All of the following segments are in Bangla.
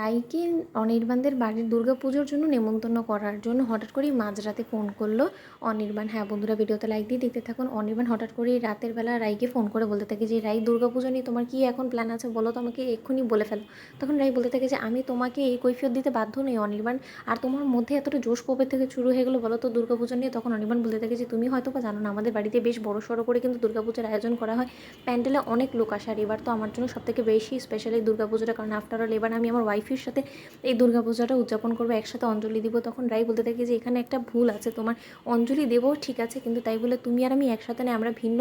রাইকে অনির্বাণদের বাড়ির দুর্গাপুজোর জন্য নেমন্তন্ন করার জন্য হঠাৎ করেই মাঝরাতে ফোন করলো অনির্বাণ। হ্যাঁ বন্ধুরা, ভিডিওতে লাইক দিয়ে দেখতে থাকুন। অনির্বাণ হঠাৎ করেই রাতের বেলা রাইকে ফোন করে বলতে থাকে যে রাই, দুর্গাপুজো নিয়ে তোমার কি এখন প্ল্যান আছে বলো তো, আমাকে এক্ষুনি বলে ফেলো। তখন রাই বলতে থাকে যে আমি তোমাকে এই কৈফিয়ত দিতে বাধ্য নই অনির্বাণ, আর তোমার মধ্যে এতটা জোশ কবে থেকে শুরু হয়ে গেলো বলো তো দুর্গাপুজো নিয়ে। তখন অনির্বাণ বলতে থাকে যে তুমি হয়তো বা জানো না, আমাদের বাড়িতে বেশ বড় সড়ো করে কিন্তু দুর্গাপুজোর আয়োজন করা হয়। প্যান্ডেলে অনেক লোক আসে, আর এবার তো আমার জন্য সবথেকে বেশি স্পেশাল এই দুর্গাপুজোটা, কারণ আফটার অল এবার আমি আমার ওয়াইফের সাথে এই দুর্গাপূজাটা উদযাপন করবো, একসাথে অঞ্জলি দিব। তখন রাই বলতে থাকি যে এখানে একটা ভুল আছে, তোমার অঞ্জলি দেবো ঠিক আছে, কিন্তু তাই বলে তুমি আর আমি একসাথে নেই, আমরা ভিন্ন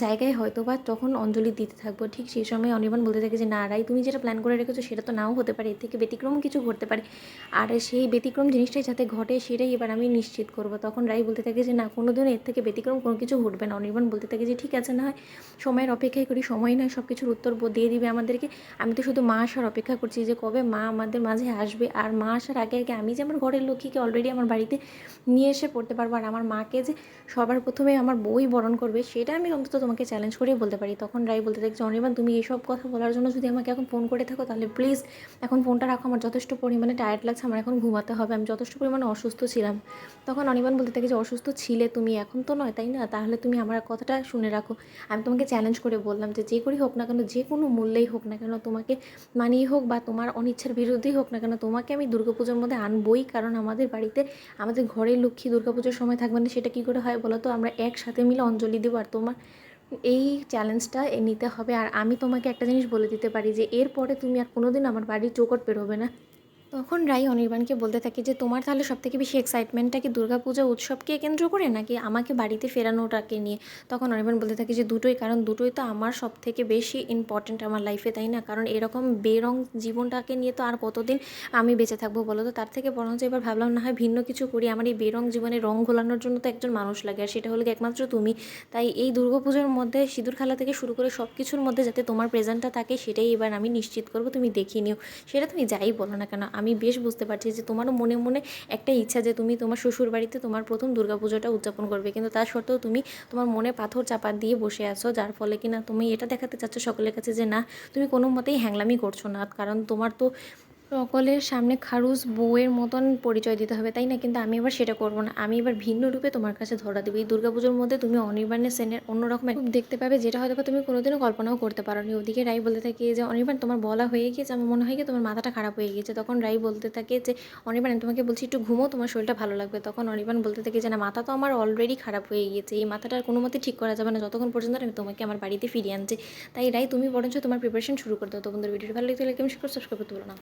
জায়গায় হয়তো বা তখন অঞ্জলি দিতে থাকবো। ঠিক সেই সময় অনির্বাণ বলতে থাকে যে না রাই, তুমি যেটা প্ল্যান করে রেখেছো সেটা তো নাও হতে পারে, এর থেকে ব্যতিক্রম কিছু ঘটতে পারে, আর সেই ব্যতিক্রম জিনিসটাই যাতে ঘটে সেটাই এবার আমি নিশ্চিত করবো। তখন রাই বলতে থাকে যে না, কোনোদিনও এর থেকে ব্যতিক্রম কোনো কিছু ঘটবে না। অনির্বাণ বলতে থাকে যে ঠিক আছে, না হয় সময়ের অপেক্ষাই করি, সময় নয় সব কিছুর উত্তর দিয়ে দিবে আমাদেরকে। আমি তো শুধু মা আসার অপেক্ষা করছি যে কবে মা আমাদের মাঝে আসবে, আর মা আসার আগে আগে আমি যে আমার ঘরের লক্ষ্মীকে অলরেডি আমার বাড়িতে নিয়ে এসে পড়তে পারবো, আর আমার মাকে যে সবার প্রথমে আমার বই বরণ করবে সেটা আমি অন্তত তোমাকে চ্যালেঞ্জ করেই বলতে পারি। তখন রাই বলতে থাকছে অনির্বাণ, তুমি এইসব কথা বলার জন্য যদি আমাকে এখন ফোন করে থাকো তাহলে প্লিজ এখন ফোনটা রাখো, আমার যথেষ্ট পরিমাণে টায়ার্ড লাগছে, আমার এখন ঘুমাতে হবে, আমি যথেষ্ট পরিমাণে অসুস্থ ছিলাম। তখন অনির্বাণ বলতে থাকে যে অসুস্থ ছিলে তুমি, এখন তো নয় তাই না, তাহলে তুমি আমার কথাটা শুনে রাখো। আমি তোমাকে চ্যালেঞ্জ করে বললাম যে যে করেই হোক না কেন, যে কোনো মূল্যেই হোক না কেন, তোমাকে মানিয়ে হোক বা তোমার অনিচ্ছার বিরুদ্ধেই হোক না কেন, তোমাকে আমি দুর্গাপুজোর মধ্যে আনবই, কারণ আমাদের বাড়িতে আমাদের ঘরের লক্ষ্মী দুর্গাপুজোর সময় থাকবে না, সেটা কী করে হয় বলো তো, আমরা একসাথে মিলে অঞ্জলি দেবো, আর তোমার এই চ্যালেঞ্জটা নিতে হবে। আর আমি তোমাকে একটা জিনিস বলে দিতে পারি যে এরপরে তুমি আর কোনোদিন আমার বাড়ির চৌকট পেরোবে না। তখন রাই অনির্বাণকে বলতে থাকে যে তোমার তাহলে সবথেকে বেশি এক্সাইটমেন্টটা কি দুর্গাপূজা উৎসবকে কেন্দ্র করে নাকি আমাকে বাড়িতে ফেরানোটাকে নিয়ে। তখন অনির্বাণ বলতে থাকে যে দুটোই, কারণ দুটোই তো আমার সবথেকে বেশি ইম্পর্ট্যান্ট আমার লাইফে, তাই না, কারণ এরকম বেরং জীবনটাকে নিয়ে তো আর কতদিন আমি বেঁচে থাকবো বলো তো, তার থেকে বরঞ্চ এবার ভাবলাম না হয় ভিন্ন কিছু করি, আমার এই বেরং জীবনে রং ঘোলানোর জন্য তো একজন মানুষ লাগে, আর সেটা হলো একমাত্র তুমি। তাই এই দুর্গাপুজোর মধ্যে সিঁদুর খেলা থেকে শুরু করে সব কিছুর মধ্যে যাতে তোমার প্রেজেন্টটা থাকে সেটাই এবার আমি নিশ্চিত করবো, তুমি দেখিয়ে নিও। সেটা তুমি যাই বলো না কেন, আমি বেশ বুঝতে পারছি যে তোমারও মনে মনে একটা ইচ্ছা যে তুমি তোমার শ্বশুর বাড়িতে তোমার প্রথম দুর্গাপুজোটা উদযাপন করবে, কিন্তু তা সত্ত্বেও তুমি তোমার মনে পাথর চাপা দিয়ে বসে আছো, যার ফলে কিনা তুমি এটা দেখাতে চাচ্ছ সকলের কাছে যে না, তুমি কোনো মতেই হ্যাংলামি করছো না, কারণ তোমার তো সকলের সামনে খারুস বউয়ের মতন পরিচয় দিতে হবে, তাই না, কিন্তু আমি এবার সেটা করবো না, আমি এবার ভিন্ন রূপে তোমার কাছে ধরা দেবো। এই দুর্গাপুজোর মধ্যে তুমি অনির্বাণের সেনের অন্যরকম রূপ দেখতে পাবে, যেটা হয়তো বা তুমি কোনোদিনও কল্পনাও করতে পারো নি। ওদিকে রাই বলতে থাকে যে অনির্বাণ তোমার বলা হয়ে গিয়েছে, আমার মনে হয় কি তোমার মাথাটা খারাপ হয়ে গিয়েছে। তখন রাই বলতে থাকে যে অনির্বাণ, আমি তোমাকে বলছি একটু ঘুমো, তোমার শরীরটা ভালো লাগবে। তখন অনির্বাণ বলতে থাকে যে না, মাথা তো আমার অলরেডি খারাপ হয়ে গিয়েছে, এই মাথাটা আর কোনো মতে ঠিক করা যাবে না যতক্ষণ পর্যন্ত আমি তোমাকে আমার বাড়িতে ফিরিয়ে আনছি। তাই রাই, তুমি বরঞ্চ তোমার প্রিপারেশন শুরু করে দাও। তো বন্ধুর ভিডিওটি ভালো লাগলে লাইক এবং সাবস্ক্রাইব করতে ভুলো না।